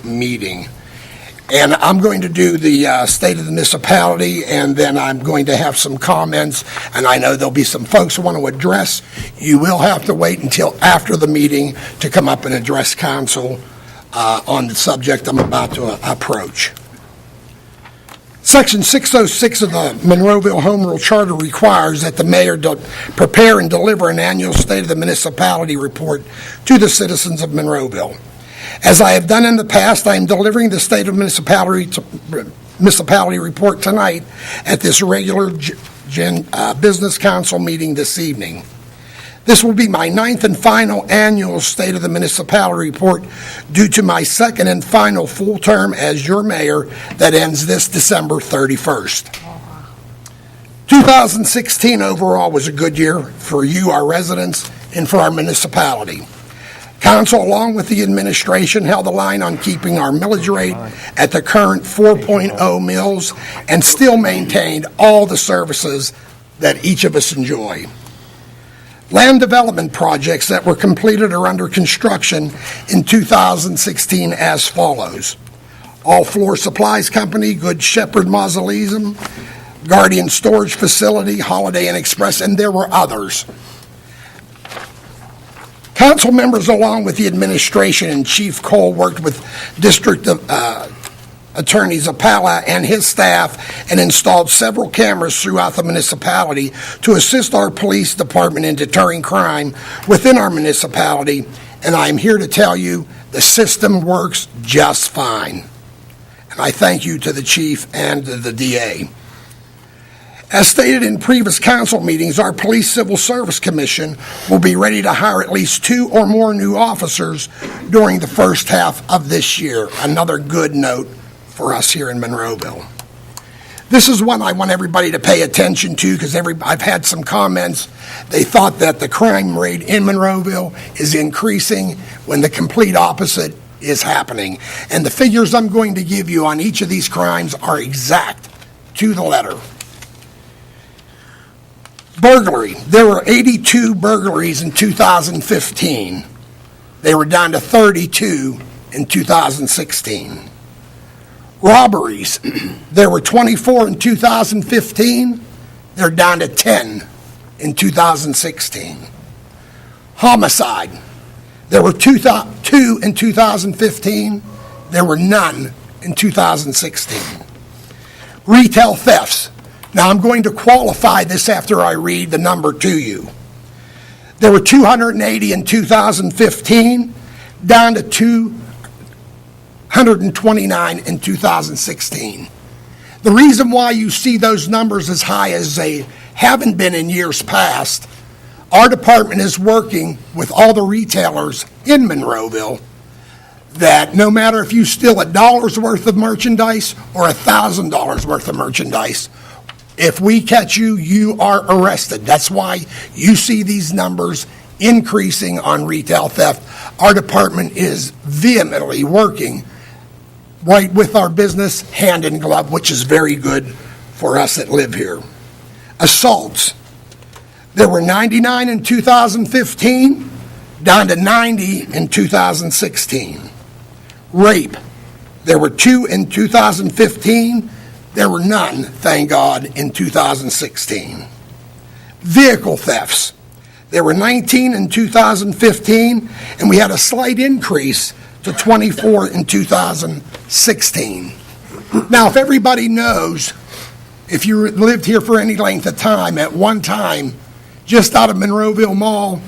meeting. And I'm going to do the state of the municipality, and then I'm going to have some comments, and I know there'll be some folks who want to address. You will have to wait until after the meeting to come up and address council on the subject I'm about to approach. Section 606 of the Monroeville Home Rule Charter requires that the mayor prepare and deliver an annual state of the municipality report to the citizens of Monroeville. As I have done in the past, I am delivering the State of Municipality report tonight at this regular Business Council meeting this evening. This will be my ninth and final annual State of the Municipality report due to my second and final full term as your mayor that ends this December 31st. 2016 overall was a good year for you, our residents, and for our municipality. Council, along with the administration, held the line on keeping our millage rate at the current 4.0 mills and still maintained all the services that each of us enjoy. Land development projects that were completed or under construction in 2016 as follows: All Floor Supplies Company, Good Shepherd Mausoleum, Guardian Storage Facility, Holiday Inn Express, and there were others. Council members, along with the administration and Chief Cole, worked with District Attorney Zappala and his staff and installed several cameras throughout the municipality to assist our police department in deterring crime within our municipality, and I'm here to tell you the system works just fine. And I thank you to the Chief and to the DA. As stated in previous council meetings, our Police Civil Service Commission will be ready to hire at least 2 or more new officers during the first half of this year. Another good note for us here in Monroeville. This is one I want everybody to pay attention to because I've had some comments. They thought that the crime rate in Monroeville is increasing when the complete opposite is happening. And the figures I'm going to give you on each of these crimes are exact to the letter. Burglary. There were 82 burglaries in 2015. They were down to 32 in 2016. Robberies. There were 24 in 2015. They're down to 10 in 2016. Homicide. There were 2 in 2015. There were none in 2016. Retail thefts. Now, I'm going to qualify this after I read the number to you. There were 280 in 2015, down to 229 in 2016. The reason why you see those numbers as high as they haven't been in years past, our department is working with all the retailers in Monroeville that no matter if you steal $1 worth of merchandise or $1,000 worth of merchandise, if we catch you, you are arrested. That's why you see these numbers increasing on retail theft. Our department is vehemently working right with our business, hand in glove, which is very good for us that live here. Assaults. There were 99 in 2015, down to 90 in 2016. Rape. There were 2 in 2015. There were none, thank God, in 2016. Vehicle thefts. There were 19 in 2015, and we had a slight increase to 24 in 2016. Now, if everybody knows, if you lived here for any length of time, at one time, just out of Monroeville Mall,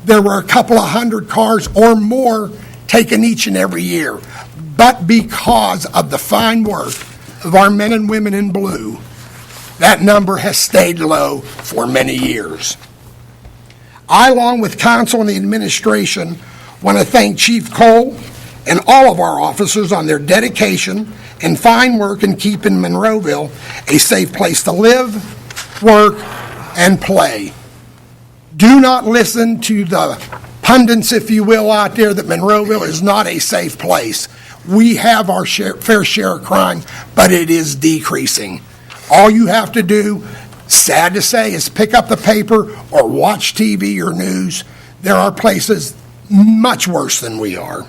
there were a couple of hundred cars or more taken each and every year. But because of the fine work of our men and women in blue, that number has stayed low for many years. I, along with council and the administration, want to thank Chief Cole and all of our officers on their dedication and fine work in keeping Monroeville a safe place to live, work, and play. Do not listen to the pundits, if you will, out there that Monroeville is not a safe place. We have our fair share of crime, but it is decreasing. All you have to do, sad to say, is pick up the paper or watch TV or news. There are places much worse than we are.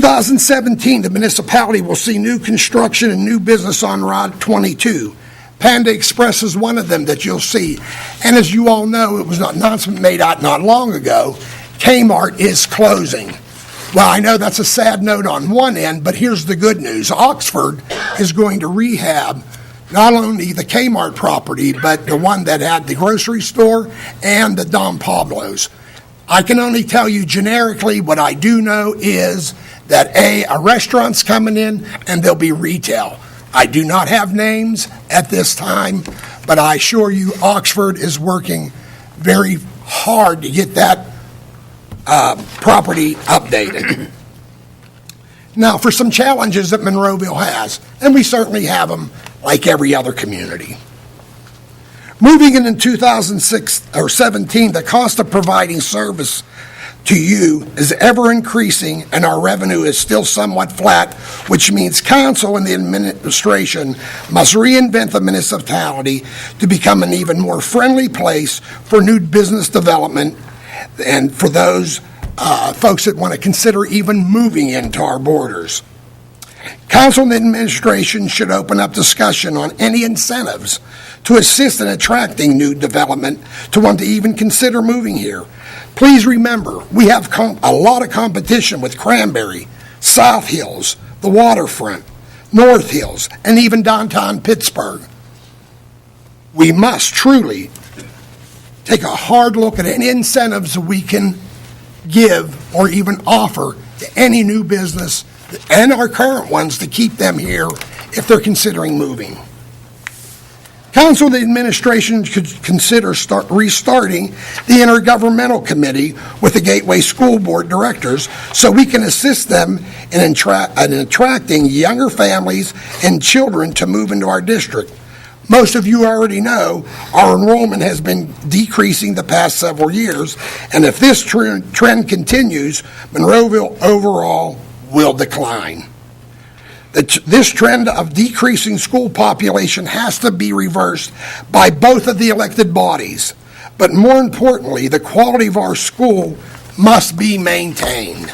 2017, the municipality will see new construction and new business on Route 22. Panda Express is one of them that you'll see. And as you all know, it was an announcement made out not long ago, Kmart is closing. Well, I know that's a sad note on one end, but here's the good news. Oxford is going to rehab not only the Kmart property, but the one that had the grocery store and the Don Pablo's. I can only tell you generically what I do know is that a restaurant's coming in and there'll be retail. I do not have names at this time, but I assure you Oxford is working very hard to get that property updated. Now, for some challenges that Monroeville has, and we certainly have them like every other community. Moving in 2017, the cost of providing service to you is ever increasing, and our revenue is still somewhat flat, which means council and the administration must reinvent the municipality to become an even more friendly place for new business development and for those folks that want to consider even moving into our borders. Council and administration should open up discussion on any incentives to assist in attracting new development to want to even consider moving here. Please remember, we have a lot of competition with Cranberry, South Hills, the waterfront, North Hills, and even downtown Pittsburgh. We must truly take a hard look at any incentives we can give or even offer to any new business and our current ones to keep them here if they're considering moving. Council and the administration could consider restarting the Intergovernmental Committee with the Gateway School Board directors so we can assist them in attracting younger families and children to move into our district. Most of you already know our enrollment has been decreasing the past several years, and if this trend continues, Monroeville overall will decline. This trend of decreasing school population has to be reversed by both of the elected bodies. But more importantly, the quality of our school must be maintained.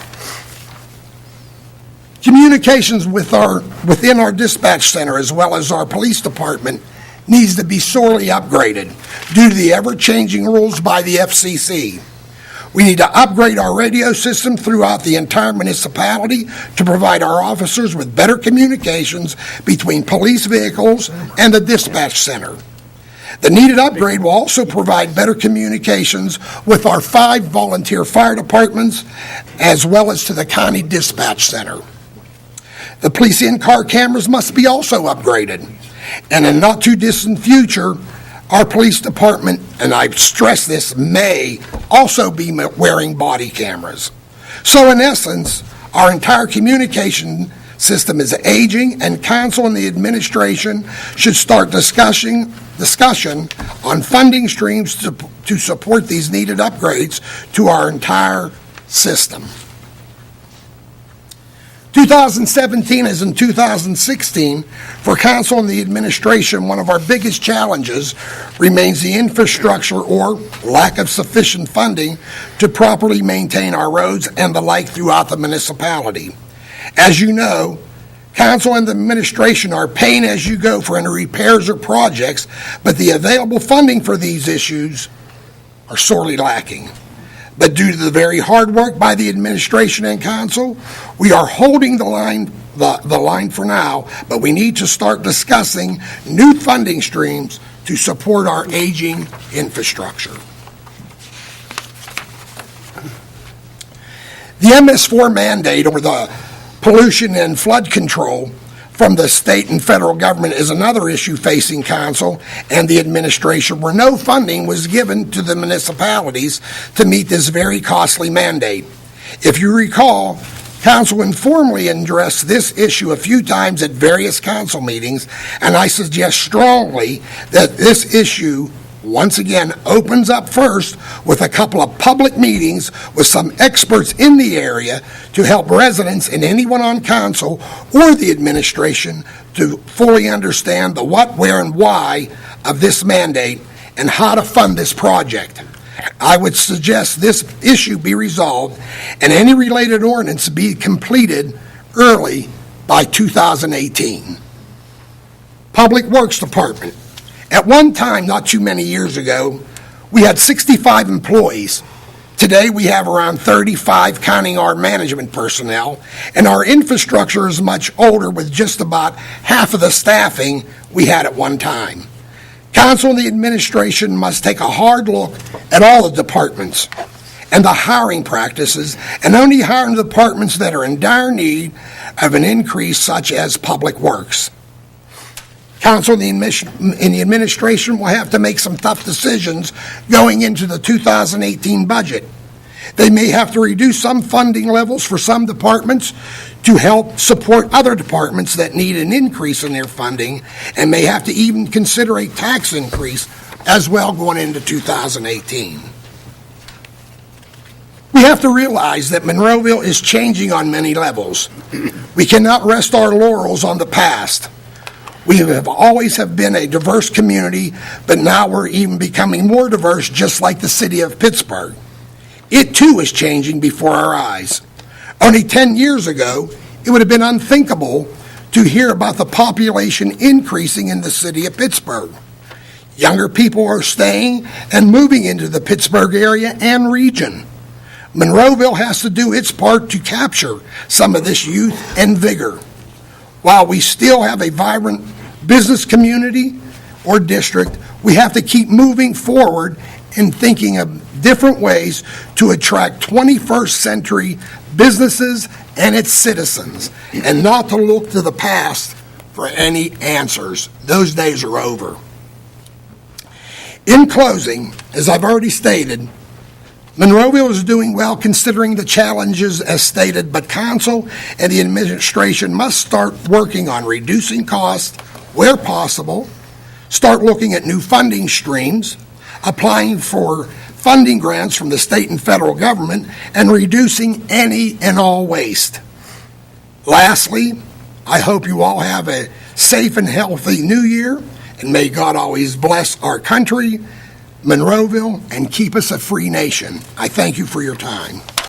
Communications within our dispatch center as well as our police department needs to be sorely upgraded due to the ever-changing rules by the FCC. We need to upgrade our radio system throughout the entire municipality to provide our officers with better communications between police vehicles and the dispatch center. The needed upgrade will also provide better communications with our 5 volunteer fire departments as well as to the county dispatch center. The police in-car cameras must be also upgraded. And in a not too distant future, our police department, and I stress this, may also be wearing body cameras. So in essence, our entire communication system is aging, and council and the administration should start discussion on funding streams to support these needed upgrades to our entire system. 2017 as in 2016, for council and the administration, one of our biggest challenges remains the infrastructure or lack of sufficient funding to properly maintain our roads and the like throughout the municipality. As you know, council and the administration are paying as you go for any repairs or projects, but the available funding for these issues are sorely lacking. But due to the very hard work by the administration and council, we are holding the line for now, but we need to start discussing new funding streams to support our aging infrastructure. The MS4 mandate, or the pollution and flood control from the state and federal government, is another issue facing council and the administration, where no funding was given to the municipalities to meet this very costly mandate. If you recall, council informally addressed this issue a few times at various council meetings, and I suggest strongly that this issue once again opens up first with a couple of public meetings with some experts in the area to help residents and anyone on council or the administration to fully understand the what, where, and why of this mandate and how to fund this project. I would suggest this issue be resolved and any related ordinance be completed early by 2018. Public Works Department. At one time, not too many years ago, we had 65 employees. Today, we have around 35, counting our management personnel, and our infrastructure is much older with just about half of the staffing we had at one time. Council and the administration must take a hard look at all the departments and the hiring practices, and only hire the departments that are in dire need of an increase, such as Public Works. Council and the administration will have to make some tough decisions going into the 2018 budget. They may have to reduce some funding levels for some departments to help support other departments that need an increase in their funding, and may have to even consider a tax increase as well going into 2018. We have to realize that Monroeville is changing on many levels. We cannot rest our laurels on the past. We have always been a diverse community, but now we're even becoming more diverse, just like the city of Pittsburgh. It too is changing before our eyes. Only 10 years ago, it would have been unthinkable to hear about the population increasing in the city of Pittsburgh. Younger people are staying and moving into the Pittsburgh area and region. Monroeville has to do its part to capture some of this youth and vigor. While we still have a vibrant business community or district, we have to keep moving forward and thinking of different ways to attract 21st century businesses and its citizens, and not to look to the past for any answers. Those days are over. In closing, as I've already stated, Monroeville is doing well considering the challenges as stated, but council and the administration must start working on reducing costs where possible, start looking at new funding streams, applying for funding grants from the state and federal government, and reducing any and all waste. Lastly, I hope you all have a safe and healthy new year, and may God always bless our country, Monroeville, and keep us a free nation. I thank you for your time.